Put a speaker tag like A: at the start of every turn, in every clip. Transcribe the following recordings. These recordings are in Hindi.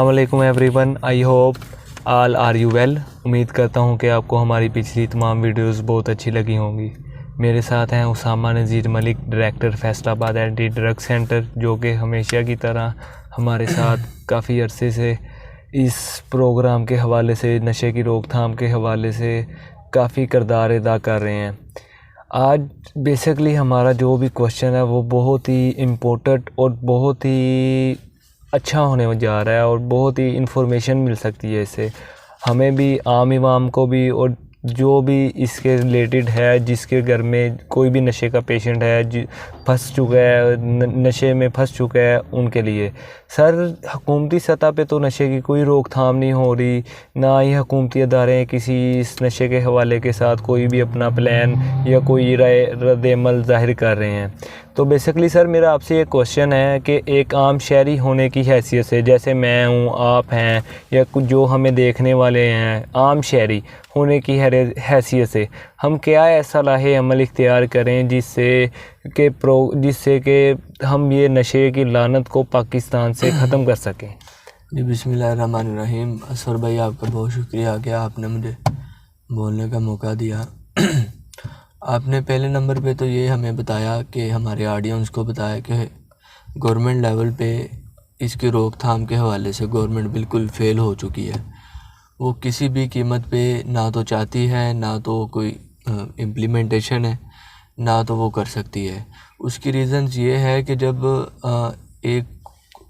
A: अस्सलामुअलैकुम everyone, I hope all are you well. उम्मीद करता हूँ कि आपको हमारी पिछली तमाम वीडियोस बहुत अच्छी लगी होंगी। मेरे साथ हैं Usama Nazir Malik, director Faisalabad anti drug centre, जो कि हमेशा की तरह हमारे साथ काफ़ी अरसे से इस प्रोग्राम के हवाले से, नशे की रोकथाम के हवाले से काफ़ी किरदार अदा कर रहे हैं। आज बेसिकली हमारा जो भी क्वेश्चन है वो बहुत ही इम्पोर्टेंट और बहुत ही अच्छा होने जा रहा है और बहुत ही इंफॉर्मेशन मिल सकती है इससे हमें भी, आम इवाम को भी, और जो भी इसके रिलेटेड है, जिसके घर में कोई भी नशे का पेशेंट है, फंस चुका है, नशे में फंस चुका है, उनके लिए। सर, हुकूमती सतह पे तो नशे की कोई रोकथाम नहीं हो रही, ना ही हुकूमती अदारे किसी इस नशे के हवाले के साथ कोई भी अपना प्लान या कोई रद्द-ए-अमल ज़ाहिर कर रहे हैं। तो बेसिकली सर, मेरा आपसे ये क्वेश्चन है कि एक आम शहरी होने की हैसियत से, जैसे मैं हूँ, आप हैं, या कुछ जो हमें देखने वाले हैं, आम शहरी होने की हैसियत से हम क्या ऐसा लाहे अमल इख्तियार करें जिससे कि हम ये नशे की लानत को पाकिस्तान से ख़त्म कर सकें।
B: जी, बिस्मिल्लाहिर्रहमानिर्रहीम। असर भाई, आपका बहुत शुक्रिया कि आपने मुझे बोलने का मौका दिया। आपने पहले नंबर पे तो ये हमें बताया कि हमारे ऑडियंस को बताया कि गवर्नमेंट लेवल पे इसकी रोकथाम के हवाले से गवर्नमेंट बिल्कुल फ़ेल हो चुकी है। वो किसी भी कीमत पे ना तो चाहती है, ना तो कोई इम्प्लीमेंटेशन है, ना तो वो कर सकती है। उसकी रीज़न्स ये है कि जब एक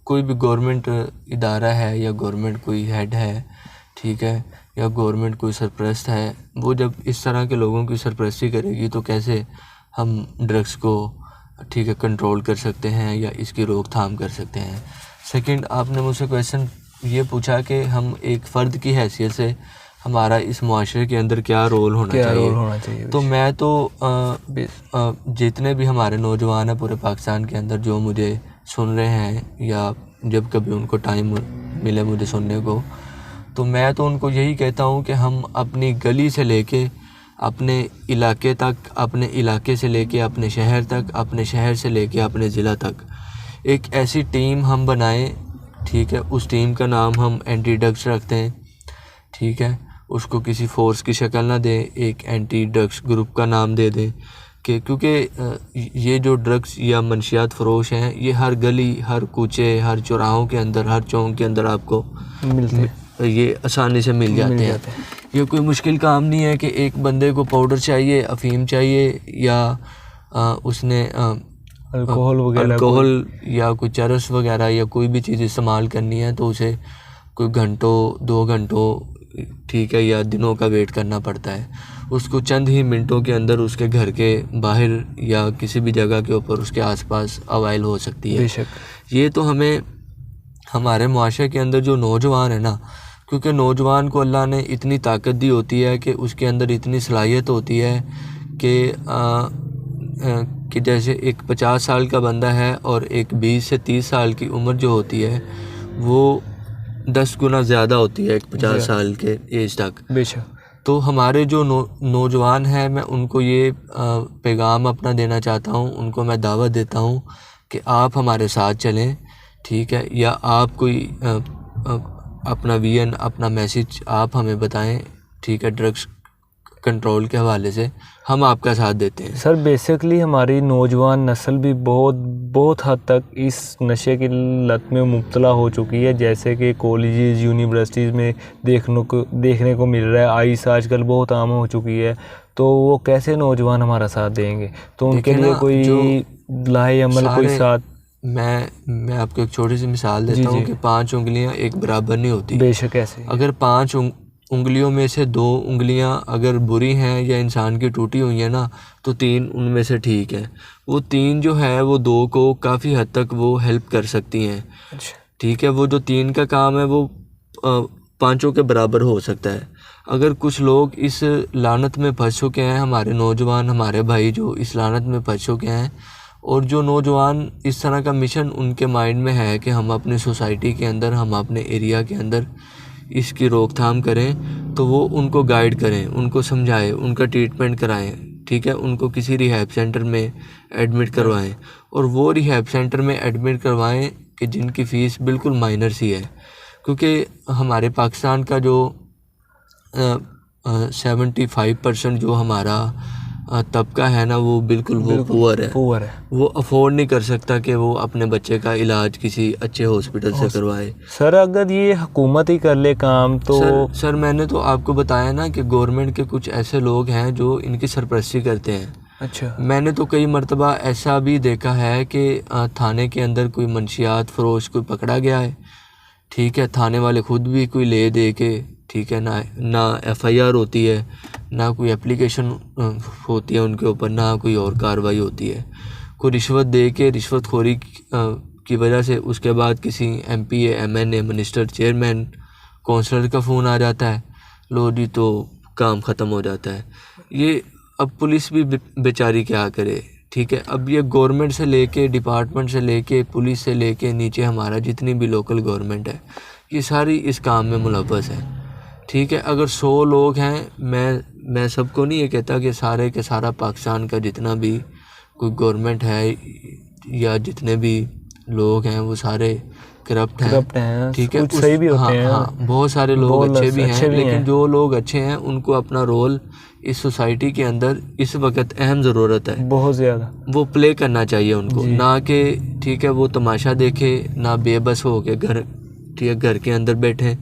B: कोई भी गवर्नमेंट इदारा है या गवर्नमेंट कोई हेड है, ठीक है, या गवर्नमेंट कोई सरपरस्त है, वो जब इस तरह के लोगों की सरपरस्ती करेगी तो कैसे हम ड्रग्स को, ठीक है, कंट्रोल कर सकते हैं या इसकी रोकथाम कर सकते हैं। सेकंड, आपने मुझसे क्वेश्चन ये पूछा कि हम एक फ़र्द की हैसियत से हमारा इस मुआशरे के अंदर क्या रोल होना चाहिए। तो मैं तो जितने भी हमारे नौजवान हैं पूरे पाकिस्तान के अंदर जो मुझे सुन रहे हैं या जब कभी उनको टाइम मिले मुझे सुनने को, तो मैं तो उनको यही कहता हूँ कि हम अपनी गली से लेके अपने इलाके तक, अपने इलाके से लेके अपने शहर तक, अपने शहर से लेके अपने ज़िला तक एक ऐसी टीम हम बनाएं, ठीक है। उस टीम का नाम हम एंटी ड्रग्स रखते हैं, ठीक है। उसको किसी फ़ोर्स की शक्ल ना दें, एक एंटी ड्रग्स ग्रुप का नाम दे दें कि क्योंकि ये जो ड्रग्स या मंशियात फ़रोश हैं, ये हर गली, हर कूचे, हर चौराहों के अंदर, हर चौक के अंदर आपको ये आसानी से मिल जाते हैं। ये कोई मुश्किल काम नहीं है कि एक बंदे को पाउडर चाहिए, अफ़ीम चाहिए, या उसने अल्कोहल या कोई चरस वगैरह या कोई भी चीज़ इस्तेमाल करनी है तो उसे कोई घंटों, 2 घंटों, ठीक है, या दिनों का वेट करना पड़ता है। उसको चंद ही मिनटों के अंदर उसके घर के बाहर या किसी भी जगह के ऊपर उसके आसपास अवेल हो सकती है। ये तो हमें हमारे मुआशरे के अंदर जो नौजवान है ना, क्योंकि नौजवान को अल्लाह ने इतनी ताकत दी होती है कि उसके अंदर इतनी सलाहियत होती है कि जैसे एक 50 साल का बंदा है और एक 20 से 30 साल की उम्र जो होती है वो 10 गुना ज़्यादा होती है एक 50 साल के एज तक।
A: बेशक।
B: तो हमारे जो नौजवान हैं, मैं उनको ये पैगाम अपना देना चाहता हूँ, उनको मैं दावत देता हूँ कि आप हमारे साथ चलें, ठीक है, या आप कोई अपना विजन, अपना मैसेज आप हमें बताएं, ठीक है। ड्रग्स कंट्रोल के हवाले से हम आपका साथ देते हैं।
A: सर, बेसिकली हमारी नौजवान नस्ल भी बहुत हद तक इस नशे की लत में मुब्तला हो चुकी है, जैसे कि कॉलेजेस, यूनिवर्सिटीज़ में देखने को मिल रहा है। आइस आजकल बहुत आम हो चुकी है, तो वो कैसे नौजवान हमारा साथ देंगे? तो उनके लिए कोई लाहे अमल, कोई साथ।
B: मैं आपको एक छोटी सी मिसाल देता हूँ कि 5 उंगलियाँ एक बराबर नहीं होती।
A: बेशक। ऐसे
B: अगर 5 उंगलियों में से 2 उंगलियां अगर बुरी हैं या इंसान की टूटी हुई हैं ना, तो 3 उनमें से ठीक है। वो 3 जो है वो 2 को काफ़ी हद तक वो हेल्प कर सकती हैं, ठीक है। वो जो 3 का काम है वो 5 के बराबर हो सकता है। अगर कुछ लोग इस लानत में फंस चुके हैं, हमारे नौजवान, हमारे भाई जो इस लानत में फंस चुके हैं, और जो नौजवान इस तरह का मिशन उनके माइंड में है कि हम अपनी सोसाइटी के अंदर, हम अपने एरिया के अंदर इसकी रोकथाम करें, तो वो उनको गाइड करें, उनको समझाएं, उनका ट्रीटमेंट कराएं, ठीक है। उनको किसी रिहैब सेंटर में एडमिट करवाएं, और वो रिहैब सेंटर में एडमिट करवाएं कि जिनकी फ़ीस बिल्कुल माइनर सी है। क्योंकि हमारे पाकिस्तान का जो 75% जो हमारा तबका है ना, वो बिल्कुल वो पुअर है। वो अफोर्ड नहीं कर सकता कि वो अपने बच्चे का इलाज किसी अच्छे हॉस्पिटल से करवाए।
A: सर अगर ये हुकूमत ही कर ले काम तो
B: सर मैंने तो आपको बताया ना कि गवर्नमेंट के कुछ ऐसे लोग हैं जो इनकी सरपरस्ती करते हैं।
A: अच्छा।
B: मैंने तो कई मरतबा ऐसा भी देखा है कि थाने के अंदर कोई मंशियात फरोश कोई पकड़ा गया है, ठीक है, थाने वाले खुद भी कोई ले दे के, ठीक है ना FIR होती है, ना कोई एप्लीकेशन होती है उनके ऊपर, ना कोई और कार्रवाई होती है। कोई रिश्वत दे के रिश्वतखोरी की वजह से उसके बाद किसी MP, MNA, minister, chairman, councillor का फ़ोन आ जाता है, लो जी तो काम ख़त्म हो जाता है। ये अब पुलिस भी बेचारी क्या करे, ठीक है। अब ये गवर्नमेंट से लेके, डिपार्टमेंट से लेके, पुलिस से लेके नीचे हमारा जितनी भी लोकल गवर्नमेंट है, ये सारी इस काम में मुलव्वस है, ठीक है। अगर 100 लोग हैं, मैं सबको नहीं ये कहता कि सारे के सारा पाकिस्तान का जितना भी कोई गवर्नमेंट है या जितने भी लोग हैं वो सारे करप्ट हैं, ठीक है।
A: सही भी होते हैं।
B: हाँ, बहुत सारे लोग अच्छे भी हैं, लेकिन जो लोग अच्छे हैं उनको अपना रोल इस सोसाइटी के अंदर इस वक्त अहम ज़रूरत है, बहुत ज़्यादा, वो प्ले करना चाहिए उनको, ना कि ठीक है वो तमाशा देखे, ना बेबस हो के घर, ठीक है, घर के अंदर बैठे,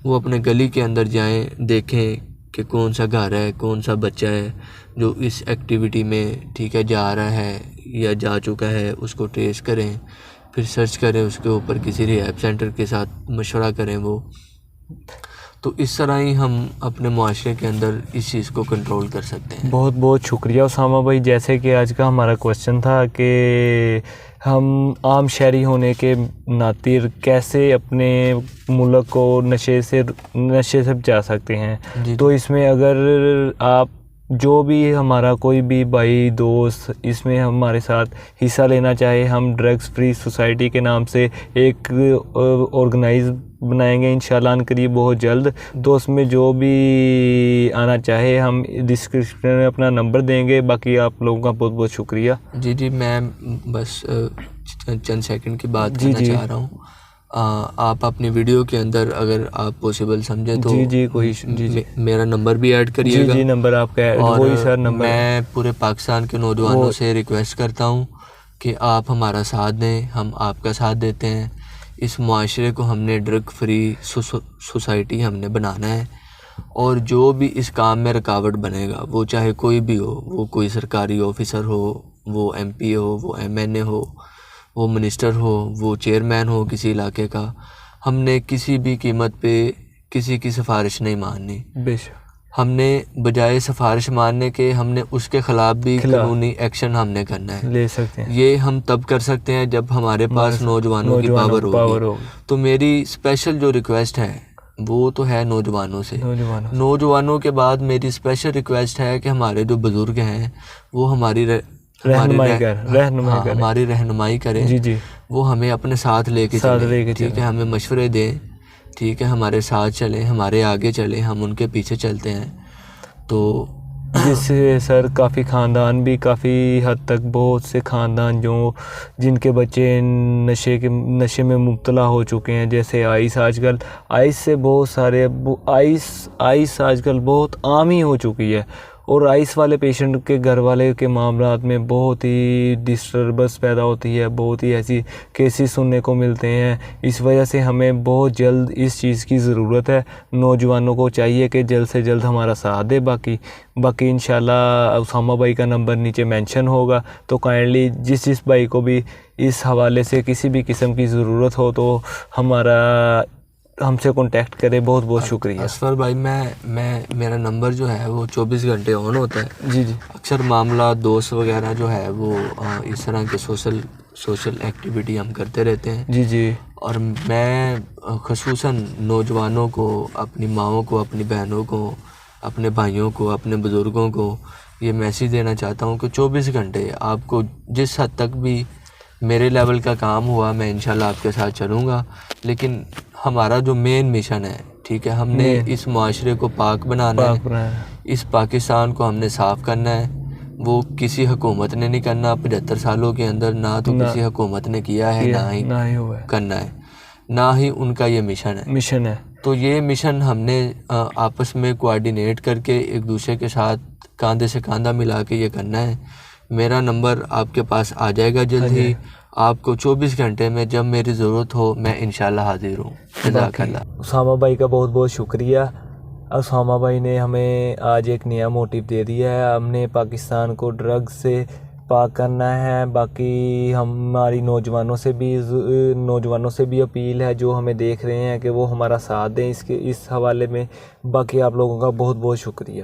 B: वो अपने गली के अंदर जाएं, देखें कि कौन सा घर है, कौन सा बच्चा है जो इस एक्टिविटी में, ठीक है, जा रहा है या जा चुका है, उसको ट्रेस करें, फिर सर्च करें उसके ऊपर, किसी रिहैब सेंटर के साथ मशवरा करें वो। तो इस तरह ही हम अपने मुआशरे के अंदर इस चीज़ को कंट्रोल कर सकते हैं।
A: बहुत बहुत शुक्रिया उसामा भाई। जैसे कि आज का हमारा क्वेश्चन था कि हम आम शहरी होने के नाते कैसे अपने मुल्क को नशे से बचा सकते हैं। तो इसमें अगर आप जो भी हमारा कोई भी भाई दोस्त इसमें हमारे साथ हिस्सा लेना चाहे, हम ड्रग्स फ्री सोसाइटी के नाम से एक ऑर्गेनाइज बनाएंगे इंशाल्लाह करीब बहुत जल्द। तो उसमें जो भी आना चाहे हम डिस्क्रिप्शन में अपना नंबर देंगे। बाकी आप लोगों का बहुत बहुत शुक्रिया।
B: जी मैं बस चंद सेकंड की बात करना चाह रहा हूँ। आप अपनी वीडियो के अंदर अगर आप पॉसिबल समझे तो मेरा नंबर भी ऐड करिएगा।
A: जी नंबर आपका वही सर नंबर।
B: मैं पूरे पाकिस्तान के नौजवानों से रिक्वेस्ट करता हूँ कि आप हमारा साथ दें, हम आपका साथ देते हैं। इस मुआशरे को हमने ड्रग फ्री सोसाइटी हमने बनाना है, और जो भी इस काम में रुकावट बनेगा, वो चाहे कोई भी हो, वो कोई सरकारी ऑफिसर हो, वो MP हो, वो MNA हो, वो मिनिस्टर हो, वो चेयरमैन हो किसी इलाके का, हमने किसी भी कीमत पे किसी की सिफारिश नहीं माननी।
A: बेशक
B: हमने बजाय सिफारिश मानने के हमने उसके ख़िलाफ़ भी कानूनी एक्शन हमने करना है, ले सकते हैं। ये हम तब कर सकते हैं जब हमारे पास नौजवानों की पावर होगी। तो मेरी स्पेशल जो रिक्वेस्ट है वो तो है नौजवानों से। नौजवानों के बाद मेरी स्पेशल रिक्वेस्ट है कि हमारे जो बुज़ुर्ग हैं वो हमारी रहनुमाई करें। जी वो हमें अपने साथ लेके चलें, ठीक है, हमें मशवरे दें, ठीक है, हमारे साथ चलें, हमारे आगे चलें, हम उनके पीछे चलते हैं। तो
A: जिससे सर काफ़ी ख़ानदान भी काफ़ी हद तक, बहुत से ख़ानदान जिनके बच्चे नशे में मुब्तला हो चुके हैं, जैसे आइस से बहुत सारे आइस आजकल बहुत आम ही हो चुकी है। और आइस वाले पेशेंट के घर वाले के मामलात में बहुत ही डिस्टर्बेंस पैदा होती है, बहुत ही ऐसी केसेस सुनने को मिलते हैं। इस वजह से हमें बहुत जल्द इस चीज़ की ज़रूरत है। नौजवानों को चाहिए कि जल्द से जल्द हमारा साथ दे। बाकी इंशाल्लाह उसामा भाई का नंबर नीचे मेंशन होगा, तो काइंडली जिस भाई को भी इस हवाले से किसी भी किस्म की ज़रूरत हो तो हमसे कांटेक्ट करें। बहुत बहुत शुक्रिया
B: असफर भाई। मेरा नंबर जो है वो 24 घंटे ऑन होता है। जी अक्सर मामला दोस्त वगैरह जो है वो इस तरह के सोशल एक्टिविटी हम करते रहते हैं। जी और मैं ख़ुसूसन नौजवानों को, अपनी माओं को, अपनी बहनों को, अपने भाइयों को, अपने बुज़ुर्गों को ये मैसेज देना चाहता हूँ कि 24 घंटे आपको जिस हद तक भी मेरे लेवल का काम हुआ मैं इंशाल्लाह आपके साथ चलूँगा। लेकिन हमारा जो मेन मिशन है, ठीक है, हमने इस मुआशरे को पाक बनाना है, इस पाकिस्तान को हमने साफ़ करना है। वो किसी हुकूमत ने नहीं करना 75 सालों के अंदर, ना तो किसी हुकूमत ने किया है, ना ही करना है। ना ही उनका ये मिशन है। तो ये मिशन हमने आपस में कोऑर्डिनेट करके एक दूसरे के साथ कंधे से कंधा मिला के ये करना है। मेरा नंबर आपके पास आ जाएगा जल्द ही। आपको 24 घंटे में जब मेरी ज़रूरत हो मैं इंशाल्लाह हाजिर हूँ। जज़ाकल्लाह।
A: उसामा भाई का बहुत बहुत शुक्रिया। उसामा भाई ने हमें आज एक नया मोटिव दे दिया है। हमने पाकिस्तान को ड्रग्स से पाक करना है। बाकी हमारी नौजवानों से भी अपील है जो हमें देख रहे हैं कि वो हमारा साथ दें इस हवाले में। बाकी आप लोगों का बहुत बहुत शुक्रिया।